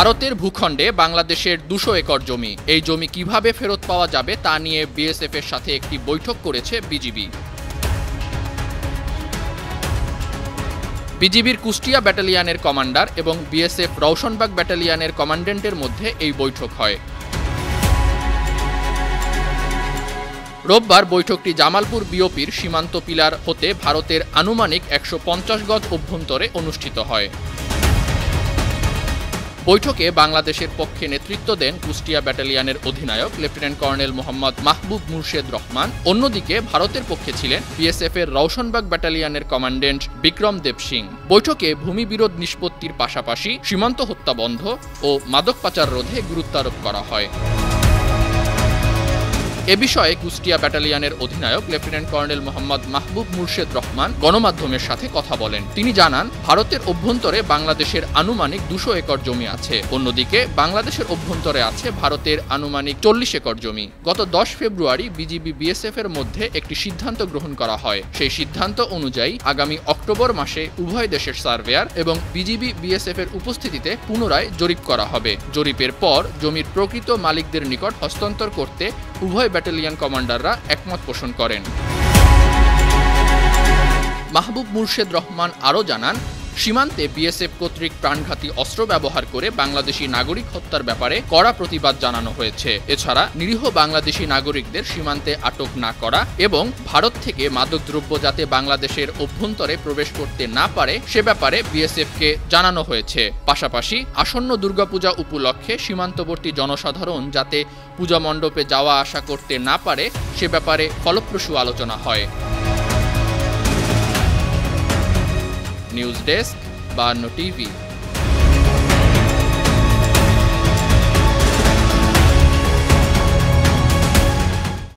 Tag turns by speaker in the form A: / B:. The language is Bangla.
A: ভারতের ভূখণ্ডে বাংলাদেশের ২০০ একর জমি। এই জমি কিভাবে ফেরত পাওয়া যাবে তা নিয়ে বিএসএফ এর সাথে একটি বৈঠক করেছে বিজিবি। বিজিবির কুষ্টিয়া ব্যাটালিয়নের কমান্ডার এবং বিএসএফ রওশনবাগ ব্যাটালিয়নের কমান্ড্যান্টের মধ্যে এই বৈঠক হয়। রোববার বৈঠকটি জামালপুর বিওপির সীমান্ত পিলার হতে ভারতের আনুমানিক ১৫০ গজ অভ্যন্তরে অনুষ্ঠিত হয়। বৈঠকে বাংলাদেশের পক্ষে নেতৃত্ব দেন কুষ্টিয়া ব্যাটালিয়নের অধিনায়ক লেফটেন্যান্ট কর্নেল মোহাম্মদ মাহবুব মুর্শেদ রহমান। অন্যদিকে ভারতের পক্ষে ছিলেন বিএসএফ এর রওশনবাগ ব্যাটালিয়নের কমান্ড্যান্ট বিক্রম দেব সিং। বৈঠকে ভূমি বিরোধ নিষ্পত্তির পাশাপাশি সীমান্ত হত্যা বন্ধ ও মাদক পাচার রোধে গুরুত্বারোপ করা হয়। এ বিষয়ে কুষ্টিয়া ব্যাটালিয়নের অধিনায়ক লেফটেন্যান্ট কর্নেল মোহাম্মদ মাহবুব মুর্শেদ রহমান গণমাধ্যমের সাথে কথা বলেন। তিনি জানান, ভারতের অভ্যন্তরে বাংলাদেশের আনুমানিক ২০০ একর জমি আছে। অন্যদিকে বাংলাদেশের অভ্যন্তরে আছে ভারতের আনুমানিক ৪০ একর জমি। গত ১০ ফেব্রুয়ারি বিজিবি বিএসএফ এর মধ্যে একটি সিদ্ধান্ত গ্রহণ করা হয়। সেই সিদ্ধান্ত অনুযায়ী আগামী অক্টোবর মাসে উভয় দেশের সার্ভেয়ার এবং বিজিবি বিএসএফ এর উপস্থিতিতে পুনরায় জরিপ করা হবে। জরিপের পর জমির প্রকৃত মালিকদের নিকট হস্তান্তর করতে উভয় ব্যাটালিয়ন কমান্ডাররা একমত পোষণ করেন। মাহবুব মুর্শেদ রহমান আরও জানান, সীমান্তে বিএসএফ কর্তৃক প্রাণঘাতী অস্ত্র ব্যবহার করে বাংলাদেশি নাগরিক হত্যার ব্যাপারে কড়া প্রতিবাদ জানানো হয়েছে। এছাড়া নিরীহ বাংলাদেশি নাগরিকদের সীমান্তে আটক না করা এবং ভারত থেকে মাদকদ্রব্য যাতে বাংলাদেশের অভ্যন্তরে প্রবেশ করতে না পারে সে ব্যাপারে বিএসএফকে জানানো হয়েছে। পাশাপাশি আসন্ন দুর্গাপূজা উপলক্ষে সীমান্তবর্তী জনসাধারণ যাতে পূজা মণ্ডপে যাওয়া আসা করতে না পারে সে ব্যাপারে ফলপ্রসূ আলোচনা হয়। News desk, 52 TV.